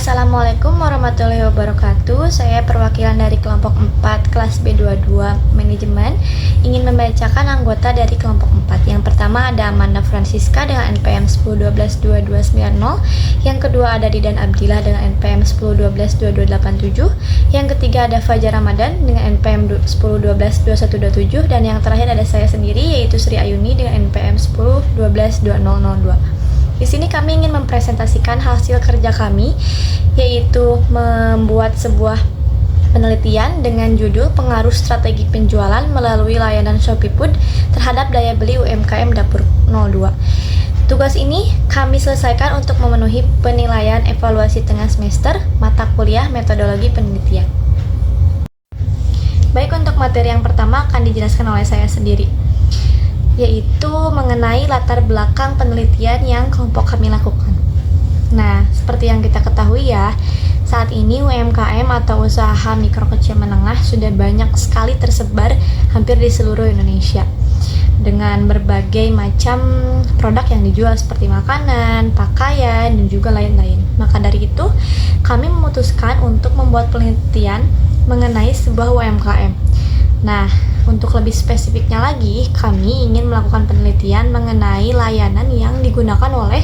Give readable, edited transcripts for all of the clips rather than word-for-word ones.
Assalamualaikum warahmatullahi wabarakatuh. Saya perwakilan dari kelompok 4 kelas B22 Manajemen ingin membacakan anggota dari kelompok 4. Yang pertama ada Amanda Francisca dengan NPM 10122290. Yang kedua ada Didan Abdillah dengan NPM 10122287. Yang ketiga ada Fajar Ramadan dengan NPM 10122127. Dan yang terakhir ada saya sendiri yaitu Sri Ayuni dengan NPM 10122002. Di sini kami ingin mempresentasikan hasil kerja kami, yaitu membuat sebuah penelitian dengan judul Pengaruh Strategi Penjualan Melalui Layanan ShopeeFood terhadap Daya Beli UMKM Dapur 02. Tugas ini kami selesaikan untuk memenuhi penilaian evaluasi tengah semester mata kuliah metodologi penelitian. Baik, untuk materi yang pertama akan dijelaskan oleh saya sendiri, yaitu mengenai latar belakang penelitian yang kelompok kami lakukan. Nah, seperti yang kita ketahui ya, saat ini UMKM atau usaha mikro kecil menengah sudah banyak sekali tersebar hampir di seluruh Indonesia dengan berbagai macam produk yang dijual seperti makanan, pakaian, dan juga lain-lain. Maka dari itu, kami memutuskan untuk membuat penelitian mengenai sebuah UMKM. Nah, untuk lebih spesifiknya lagi, kami ingin melakukan penelitian mengenai layanan yang digunakan oleh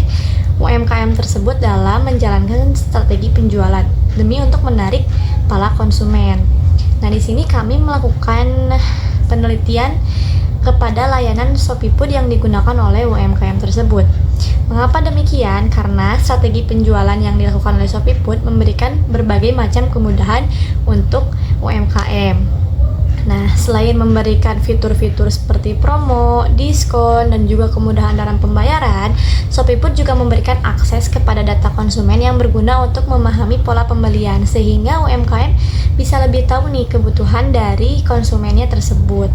UMKM tersebut dalam menjalankan strategi penjualan demi untuk menarik para konsumen. Nah, di sini kami melakukan penelitian kepada layanan ShopeeFood yang digunakan oleh UMKM tersebut. Mengapa demikian? Karena strategi penjualan yang dilakukan oleh ShopeeFood memberikan berbagai macam kemudahan untuk UMKM. Nah, selain memberikan fitur-fitur seperti promo, diskon, dan juga kemudahan dalam pembayaran, ShopeeFood juga memberikan akses kepada data konsumen yang berguna untuk memahami pola pembelian, sehingga UMKM bisa lebih tahu nih kebutuhan dari konsumennya tersebut.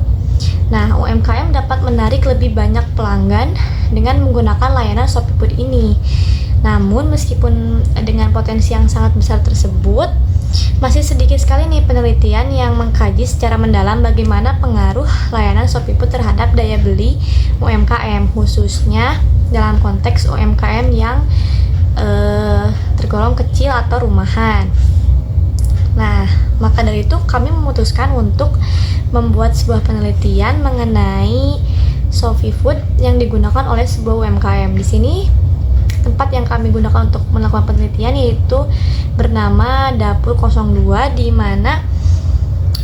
Nah, UMKM dapat menarik lebih banyak pelanggan dengan menggunakan layanan ShopeeFood ini. Namun, meskipun dengan potensi yang sangat besar tersebut, masih sedikit sekali nih penelitian yang mengkaji secara mendalam bagaimana pengaruh layanan ShopeeFood terhadap daya beli UMKM, khususnya dalam konteks UMKM yang tergolong kecil atau rumahan. Nah, maka dari itu kami memutuskan untuk membuat sebuah penelitian mengenai ShopeeFood yang digunakan oleh sebuah UMKM. Di sini tempat yang kami gunakan untuk melakukan penelitian yaitu bernama Dapur 02, di mana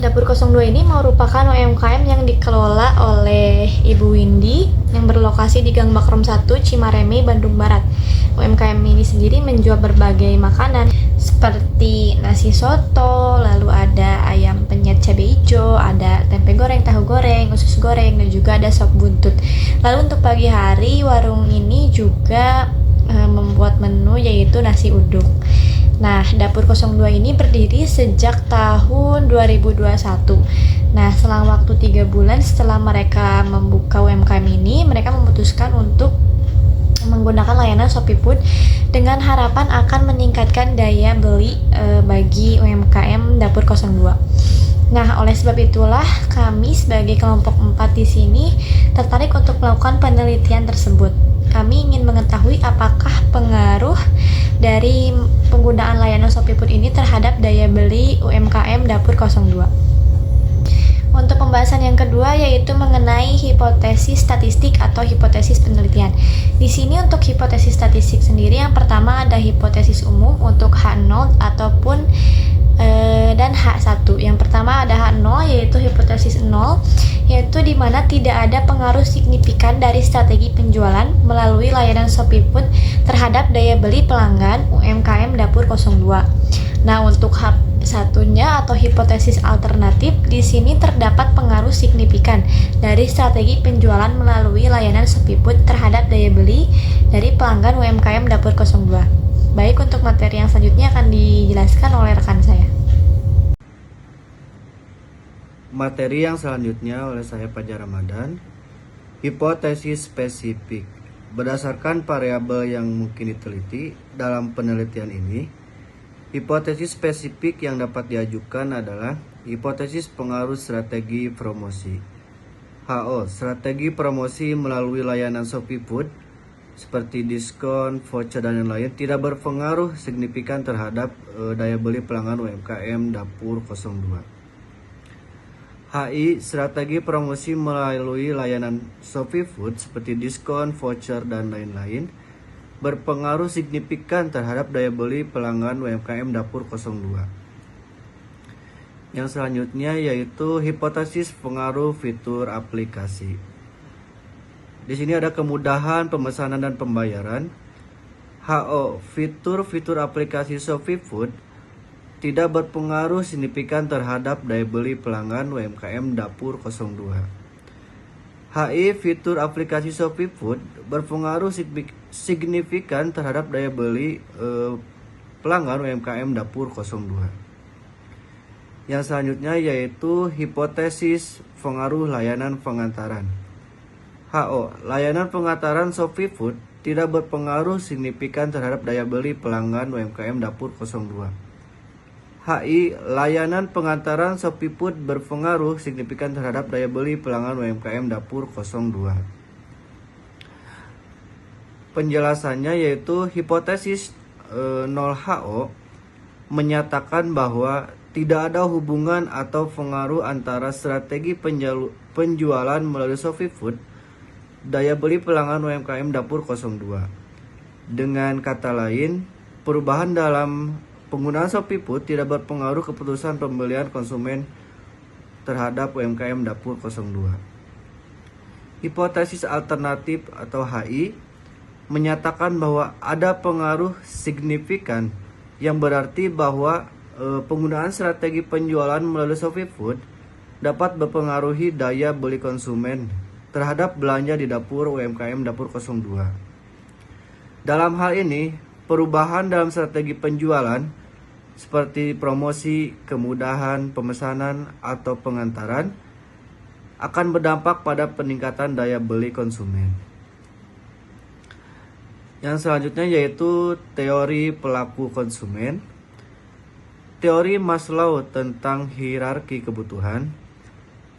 Dapur 02 ini merupakan UMKM yang dikelola oleh Ibu Windy yang berlokasi di Gang Bakrom 1, Cimareme, Bandung Barat. UMKM ini sendiri menjual berbagai makanan seperti nasi soto, lalu ada ayam penyet cabai hijau, ada tempe goreng, tahu goreng, usus goreng, dan juga ada sop buntut. Lalu untuk pagi hari, warung ini juga membuat menu yaitu nasi uduk. Nah, Dapur 02 ini berdiri sejak tahun 2021. Nah, selang waktu 3 bulan setelah mereka membuka UMKM ini, mereka memutuskan untuk menggunakan layanan ShopeeFood dengan harapan akan meningkatkan daya beli bagi UMKM Dapur 02. Nah, oleh sebab itulah kami sebagai kelompok 4 di sini tertarik untuk melakukan penelitian tersebut. Kami ingin mengetahui apakah pengaruh dari penggunaan layanan ShopeeFood ini terhadap daya beli UMKM Dapur 02. Untuk pembahasan yang kedua yaitu mengenai hipotesis statistik atau hipotesis penelitian. Di sini untuk hipotesis statistik sendiri yang pertama ada hipotesis umum untuk H0 ataupun dan H1. Yang pertama ada H0 yaitu hipotesis 0, yaitu di mana tidak ada pengaruh signifikan dari strategi penjualan melalui layanan ShopeeFood terhadap daya beli pelanggan UMKM Dapur 02. Nah, untuk H1-nya atau hipotesis alternatif, di sini terdapat pengaruh signifikan dari strategi penjualan melalui layanan ShopeeFood terhadap daya beli dari pelanggan UMKM Dapur 02. Baik, untuk materi yang selanjutnya akan dijelaskan oleh rekan saya. Materi yang selanjutnya oleh saya Fajar Ramadan. Hipotesis spesifik. Berdasarkan variabel yang mungkin diteliti dalam penelitian ini, hipotesis spesifik yang dapat diajukan adalah hipotesis pengaruh strategi promosi. HO, strategi promosi melalui layanan ShopeeFood seperti diskon, voucher, dan lain-lain tidak berpengaruh signifikan terhadap daya beli pelanggan UMKM Dapur 02. HI, strategi promosi melalui layanan Shopee Food seperti diskon, voucher, dan lain-lain berpengaruh signifikan terhadap daya beli pelanggan UMKM Dapur 02. Yang selanjutnya yaitu hipotesis pengaruh fitur aplikasi. Di sini ada kemudahan pemesanan dan pembayaran. HO, fitur-fitur aplikasi Shopee Food tidak berpengaruh signifikan terhadap daya beli pelanggan UMKM Dapur 02. HI, fitur aplikasi Shopee Food berpengaruh signifikan terhadap daya beli pelanggan UMKM Dapur 02. Yang selanjutnya yaitu hipotesis pengaruh layanan pengantaran. HO, layanan pengantaran Shopee Food tidak berpengaruh signifikan terhadap daya beli pelanggan UMKM Dapur 02. HI, layanan pengantaran Shopee Food berpengaruh signifikan terhadap daya beli pelanggan UMKM Dapur 02. Penjelasannya yaitu hipotesis 0HO menyatakan bahwa tidak ada hubungan atau pengaruh antara strategi penjualan melalui Shopee Food daya beli pelanggan UMKM Dapur 02. Dengan kata lain, perubahan dalam penggunaan Shopee Food tidak berpengaruh keputusan pembelian konsumen terhadap UMKM Dapur 02. Hipotesis alternatif atau HI menyatakan bahwa ada pengaruh signifikan yang berarti bahwa penggunaan strategi penjualan melalui Shopee Food dapat mempengaruhi daya beli konsumen terhadap belanja di dapur UMKM Dapur 02. Dalam hal ini, perubahan dalam strategi penjualan seperti promosi, kemudahan pemesanan, atau pengantaran akan berdampak pada peningkatan daya beli konsumen. Yang selanjutnya yaitu teori pelaku konsumen. Teori Maslow tentang hierarki kebutuhan.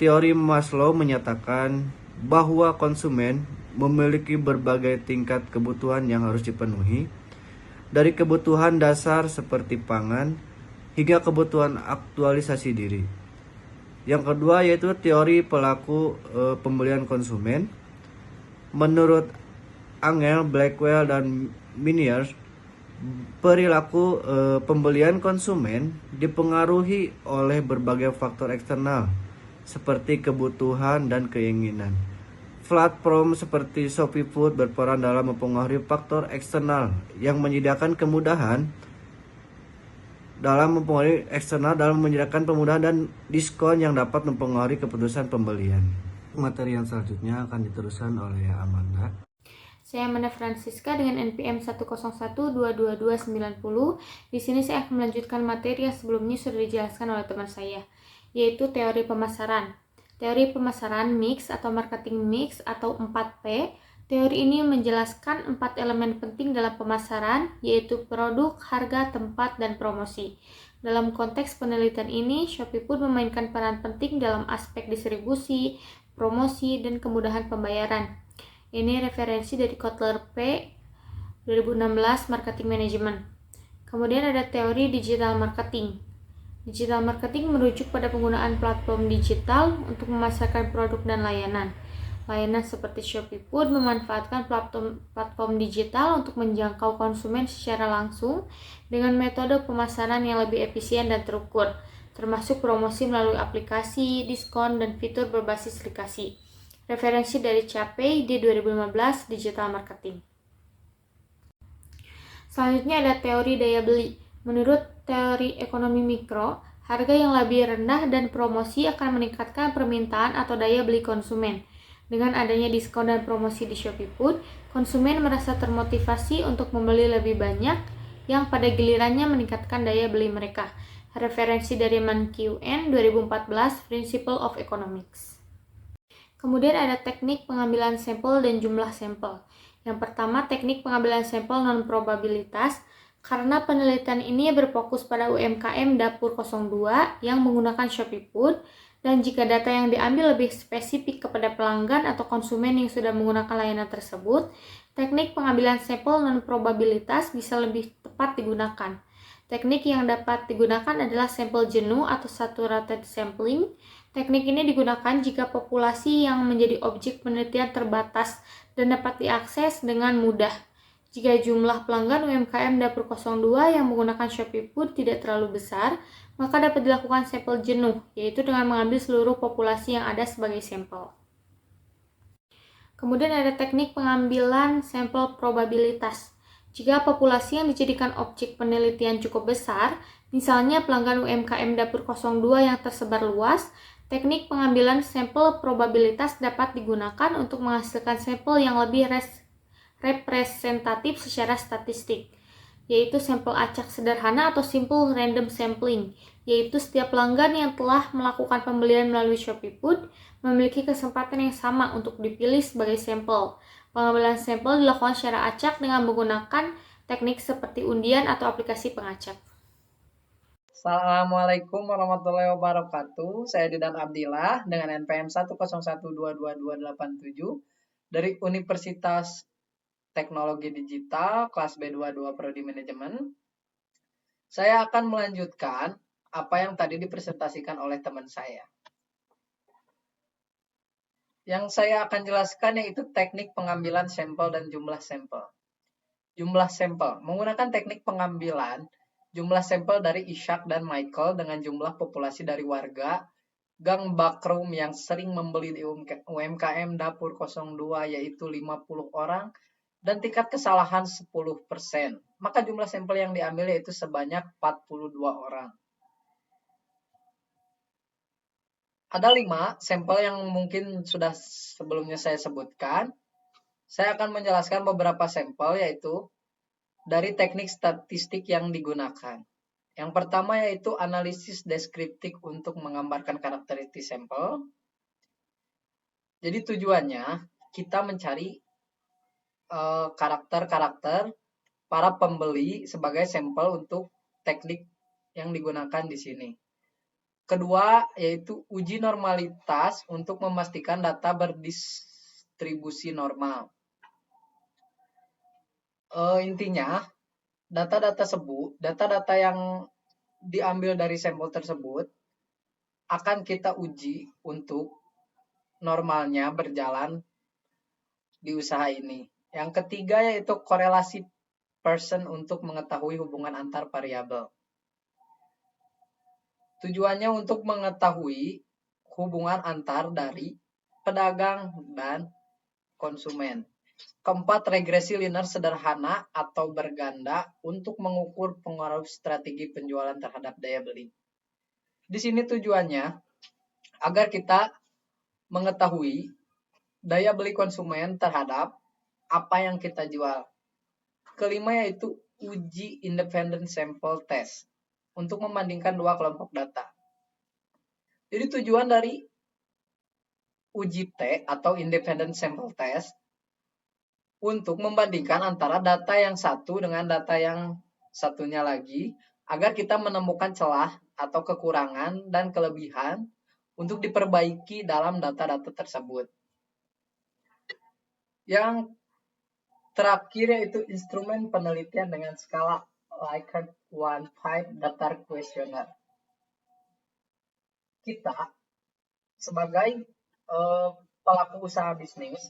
Teori Maslow menyatakan bahwa konsumen memiliki berbagai tingkat kebutuhan yang harus dipenuhi, dari kebutuhan dasar seperti pangan hingga kebutuhan aktualisasi diri. Yang kedua yaitu teori pelaku pembelian konsumen. Menurut Angel, Blackwell, dan Minier, perilaku pembelian konsumen dipengaruhi oleh berbagai faktor eksternal seperti kebutuhan dan keinginan. Platform seperti Shopee Food berperan dalam mempengaruhi faktor eksternal yang menyediakan kemudahan dalam menyediakan kemudahan dan diskon yang dapat mempengaruhi keputusan pembelian. Materi yang selanjutnya akan diteruskan oleh Amanda. Saya Amanda Francisca dengan NPM 101222990. Di sini saya akan melanjutkan materi yang sebelumnya sudah dijelaskan oleh teman saya, yaitu teori pemasaran. Teori pemasaran mix atau marketing mix atau 4P. Teori ini menjelaskan 4 elemen penting dalam pemasaran, yaitu produk, harga, tempat, dan promosi. Dalam konteks penelitian ini, Shopee Food memainkan peran penting dalam aspek distribusi, promosi, dan kemudahan pembayaran. Ini referensi dari Kotler P. 2016 Marketing Management. Kemudian ada teori digital marketing. Digital marketing merujuk pada penggunaan platform digital untuk memasarkan produk dan layanan. Layanan seperti Shopee Food memanfaatkan platform digital untuk menjangkau konsumen secara langsung dengan metode pemasaran yang lebih efisien dan terukur, termasuk promosi melalui aplikasi, diskon, dan fitur berbasis aplikasi. Referensi dari Capay di 2015 Digital Marketing. Selanjutnya ada teori daya beli. Menurut teori ekonomi mikro, harga yang lebih rendah dan promosi akan meningkatkan permintaan atau daya beli konsumen. Dengan adanya diskon dan promosi di Shopee Food, konsumen merasa termotivasi untuk membeli lebih banyak, yang pada gilirannya meningkatkan daya beli mereka. Referensi dari Mankiw-en 2014 Principle of Economics. Kemudian ada teknik pengambilan sampel dan jumlah sampel. Yang pertama, teknik pengambilan sampel non-probabilitas. Karena penelitian ini berfokus pada UMKM Dapur 02 yang menggunakan Shopee Food, Dan jika data yang diambil lebih spesifik kepada pelanggan atau konsumen yang sudah menggunakan layanan tersebut, teknik pengambilan sampel non-probabilitas bisa lebih tepat digunakan. Teknik yang dapat digunakan adalah sampel jenuh atau saturated sampling. Teknik ini digunakan jika populasi yang menjadi objek penelitian terbatas dan dapat diakses dengan mudah. Jika jumlah pelanggan UMKM Dapur 02 yang menggunakan Shopee Food tidak terlalu besar, maka dapat dilakukan sampel jenuh, yaitu dengan mengambil seluruh populasi yang ada sebagai sampel. Kemudian ada teknik pengambilan sampel probabilitas. Jika populasi yang dijadikan objek penelitian cukup besar, misalnya pelanggan UMKM Dapur 02 yang tersebar luas, teknik pengambilan sampel probabilitas dapat digunakan untuk menghasilkan sampel yang lebih representatif secara statistik, yaitu sampel acak sederhana atau simple random sampling, yaitu setiap pelanggan yang telah melakukan pembelian melalui Shopee Food memiliki kesempatan yang sama untuk dipilih sebagai sampel. Pengambilan sampel dilakukan secara acak dengan menggunakan teknik seperti undian atau aplikasi pengacak. Assalamualaikum warahmatullahi wabarakatuh. Saya Didan Abdillah dengan NPM 101222877 dari Universitas Teknologi Digital kelas B22 Prodi Manajemen. Saya akan melanjutkan apa yang tadi dipresentasikan oleh teman saya. Yang saya akan jelaskan yaitu teknik pengambilan sampel dan jumlah sampel. Jumlah sampel menggunakan teknik pengambilan jumlah sampel dari Ishak dan Michael dengan jumlah populasi dari warga Gang Bakrum yang sering membeli di UMKM Dapur 02 yaitu 50 orang dan tingkat kesalahan 10%. Maka jumlah sampel yang diambil yaitu sebanyak 42 orang. Ada 5 sampel yang mungkin sudah sebelumnya saya sebutkan. Saya akan menjelaskan beberapa sampel yaitu dari teknik statistik yang digunakan. Yang pertama yaitu analisis deskriptif untuk menggambarkan karakteristik sampel. Jadi tujuannya kita mencari karakter-karakter para pembeli sebagai sampel untuk teknik yang digunakan di sini. Kedua yaitu uji normalitas untuk memastikan data berdistribusi normal. Intinya data-data yang diambil dari sampel tersebut akan kita uji untuk normalnya berjalan di usaha ini. Yang ketiga yaitu korelasi Pearson untuk mengetahui hubungan antar variabel. Tujuannya untuk mengetahui hubungan antar dari pedagang dan konsumen. Keempat, regresi linear sederhana atau berganda untuk mengukur pengaruh strategi penjualan terhadap daya beli. Di sini tujuannya agar kita mengetahui daya beli konsumen terhadap apa yang kita jual. Kelima yaitu uji independent sample test untuk membandingkan dua kelompok data. Jadi tujuan dari uji T atau independent sample test untuk membandingkan antara data yang satu dengan data yang satunya lagi agar kita menemukan celah atau kekurangan dan kelebihan untuk diperbaiki dalam data-data tersebut. Yang terakhir yaitu instrumen penelitian dengan skala Likert 1-5 daftar kuesioner. Kita sebagai pelaku usaha bisnis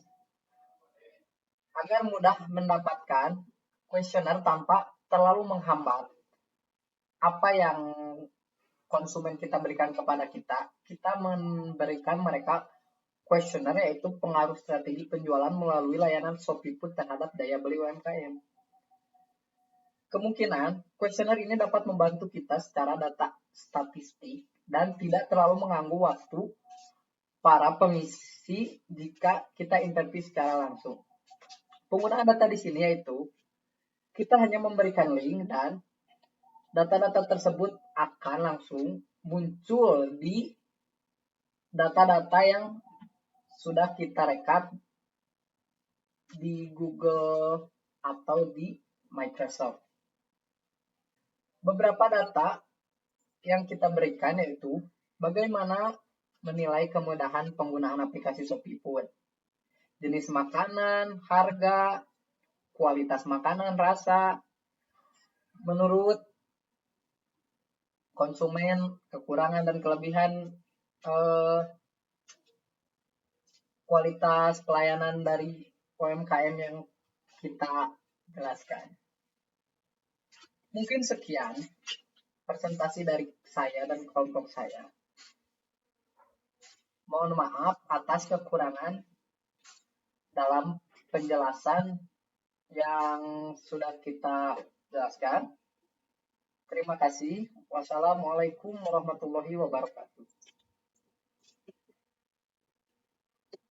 agar mudah mendapatkan kuesioner tanpa terlalu menghambat apa yang konsumen kita berikan kepada kita, kita memberikan mereka kuesioner yaitu pengaruh strategi penjualan melalui layanan Shopee Food terhadap daya beli UMKM. Kemungkinan kuesioner ini dapat membantu kita secara data statistik dan tidak terlalu mengganggu waktu para pengisi jika kita interview secara langsung. Penggunaan data di sini yaitu kita hanya memberikan link dan data-data tersebut akan langsung muncul di data-data yang sudah kita rekap di Google atau di Microsoft. Beberapa data yang kita berikan yaitu bagaimana menilai kemudahan penggunaan aplikasi Shopee Food. Jenis makanan, harga, kualitas makanan, rasa, menurut konsumen, kekurangan dan kelebihan kualitas pelayanan dari UMKM yang kita jelaskan. Mungkin sekian presentasi dari saya dan kelompok saya. Mohon maaf atas kekurangan dalam penjelasan yang sudah kita jelaskan. Terima kasih. Wassalamualaikum warahmatullahi wabarakatuh.